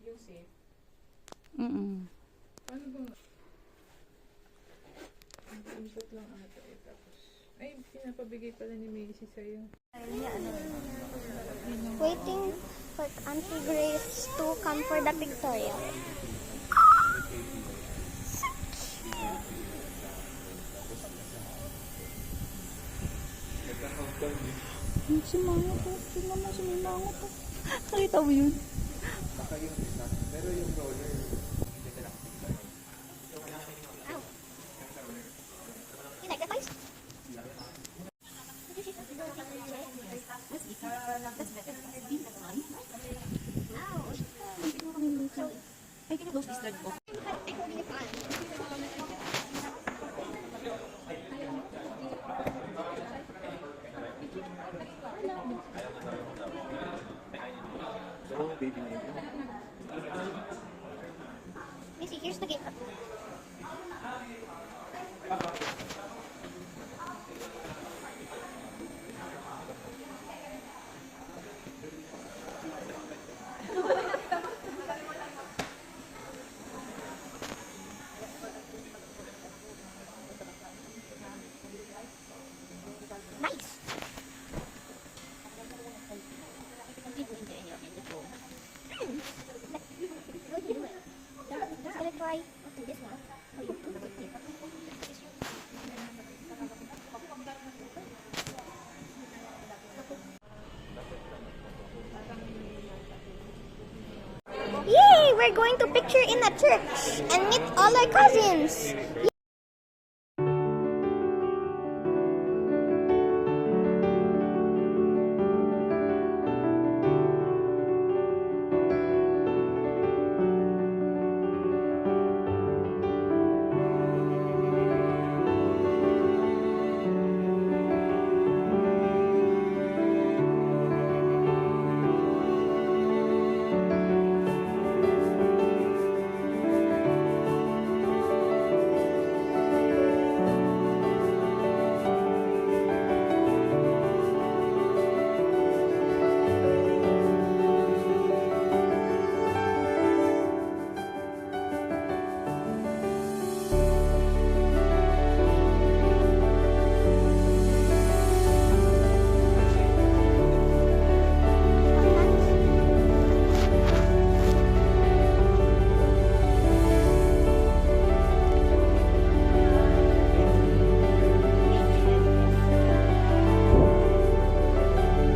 Yung safe. Paano bang... Ang ikot lang ata eh. Tapos... Ay, pinapabigay pala ni Macy sa'yo. Waiting for Auntie Grace to come for the pictorial. Si Mango po. Tingnan mo si Mango po. Nakita mo yun? Pero yung roller, You like the toys? I think those distrag ko. oh, baby name. Missy, here's the gate. Nice. Just gonna try this one. Yay! We're going to picture in a church and meet all our cousins.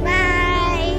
Bye.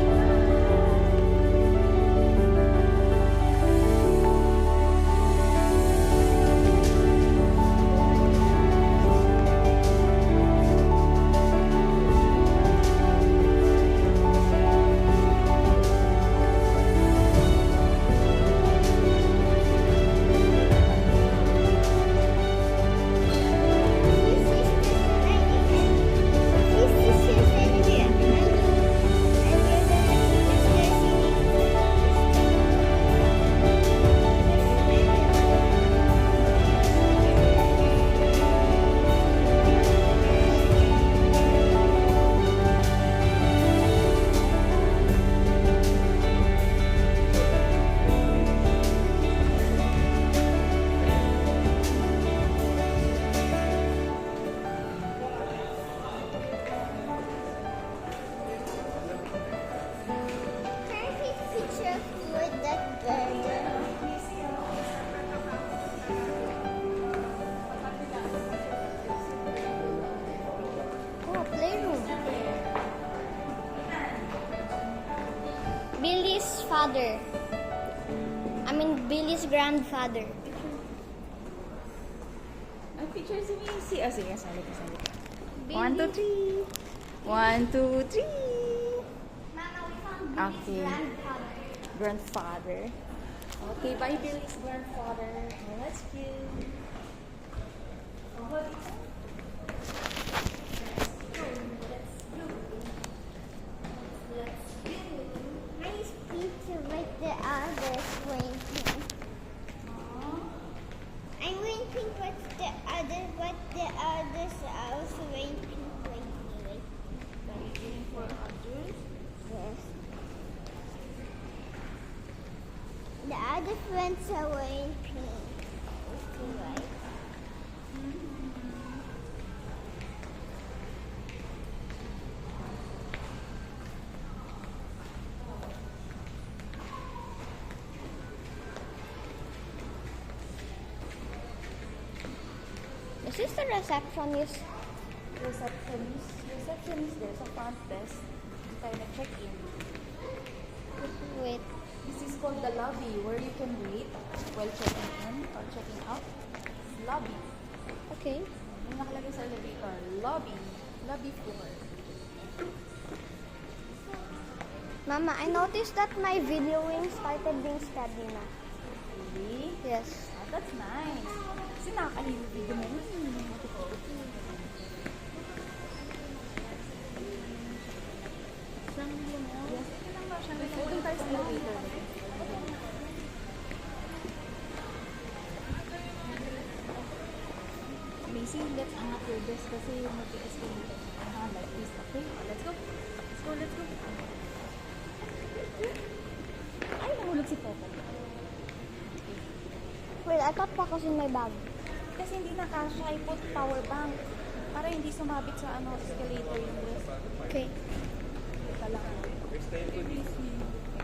Oh, playroom. Billy's father. I mean Billy's grandfather. Ang picture si Macy. Ah, sige, sali ka. Billy. 1, 2, 3. 1, 2, 3. Mama, we found Billy's Okay. grandfather. Grandfather. Okay, bye Billy's grandfather. Oh, that's cute. Nice picture with the others waiting. I'm waiting for the others, but the others are also waiting. Waiting. All the friends are wearing pink. Okay, right? This is the receptionist. Receptionist, there's a front desk. Tayo na check-in. Wait. This is called the lobby, where you can wait while checking in or checking out. Lobby. Okay. Yung nakalagay sa elevator, lobby. Lobby floor. Mama, I noticed that my videoing started being steady na. Really? Yes. Oh, that's nice. Kasi nakakahilo video mo. Saan video mo? Yes, ito lang ba siya? Doon tayo sa elevator. Macy, let's angat your desk kasi mag-escalate. Like this, okay? Let's go. Let's go. Ay, nahulog si Popo. Wait, I thought pa kasi may bag. Kasi hindi nakasya, I put power bank. Para hindi sumabit sa escalator yung desk. Okay. Teka lang. Teka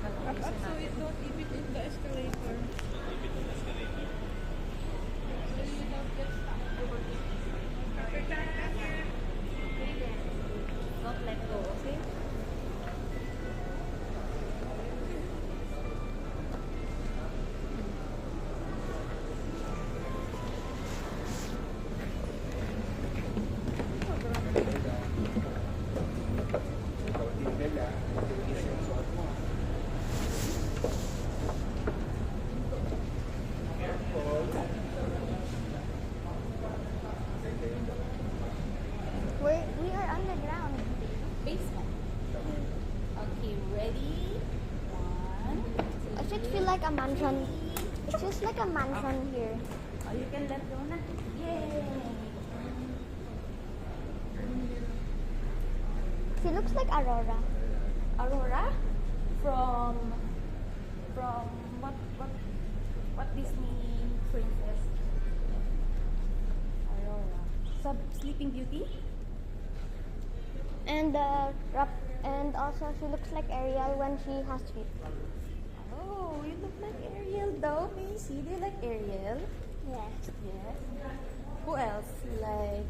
lang, Up, ayusin so natin. it don't keep it in the escalator. So you don't get stuck. Don't let go, okay? Ikaw din nila. Is yung suot mo. Careful. Ganda yun. We are underground. Basement. Okay, ready? One, I should feel like a mansion. It feels like a mansion here. oh, you can let go na. Yay! She looks like Aurora. Aurora? From what Disney princess? Aurora. Sleeping Beauty? And also she looks like Ariel when she has feet. Oh, you look like Ariel though, Macy. Do you like Ariel? Yes. Yes. Who else? Like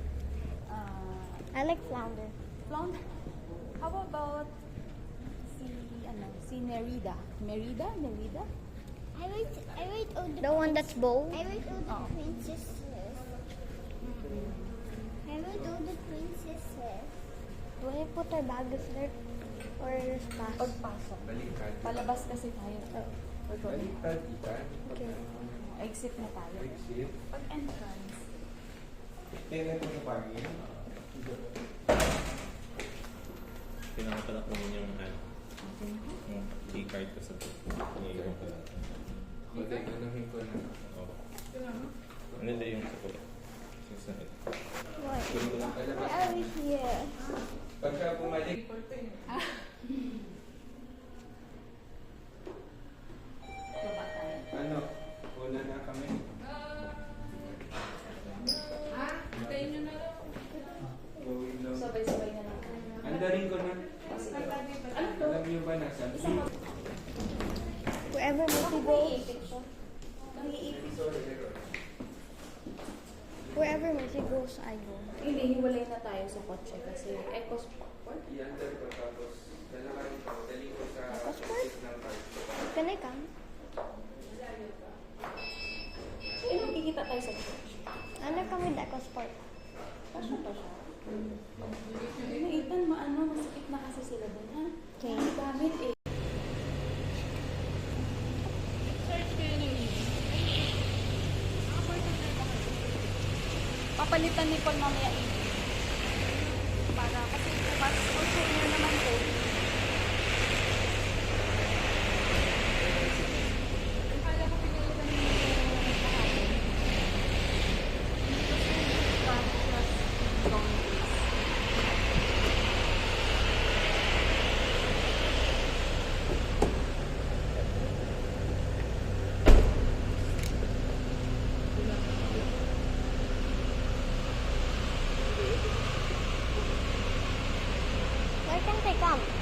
I like Flounder. Flounder. How about si Merida? Merida? I wait all the one that's bold. I wait all the Oh. princesses. I wait all the princesses. Do we put our bags there or pass? Pagpasok. Baliktad. Palabas kasi tayo. We're going. Baliktad, ikan. Okay. Exit na tayo. Exit. Pag entrance. Tingnan mo yung parking. Pinakatalak naman yung yung key-card ko sa iiwan ko lang. Kasi anuhin ko na. Oo. Kailangan. Ano din yung sa kulit? Yung sa ito. What? Kunin ko lang. Why are we here? Pagka bumalik, Baba tayo. ano, una na kami. Tayo nyo na lang. Going down. Sabay-sabay na lang. Andarin ko na. Oh, sige. Alam niyo ba na sa Wherever Missy goes, wherever Missy goes, I go. Hindi, hiwalay na tayo sa kotse kasi Eco Sport. i-under ko tapos lalakarin ko, dali ko sa Passport? exit ng park. Can I come? Eh, magkikita tayo sa church. Ano kami Deco Sport? Pasya pa siya. Ethan, masakit na kasi sila doon, ha? Okay. Ang gamit eh. Search kayo ng email. Papalitan ni Paul mamaya email. Para kasi bukas o senior naman po. Akala ko pinalitan niyo yung kahapon. Plus long days. Ate, come.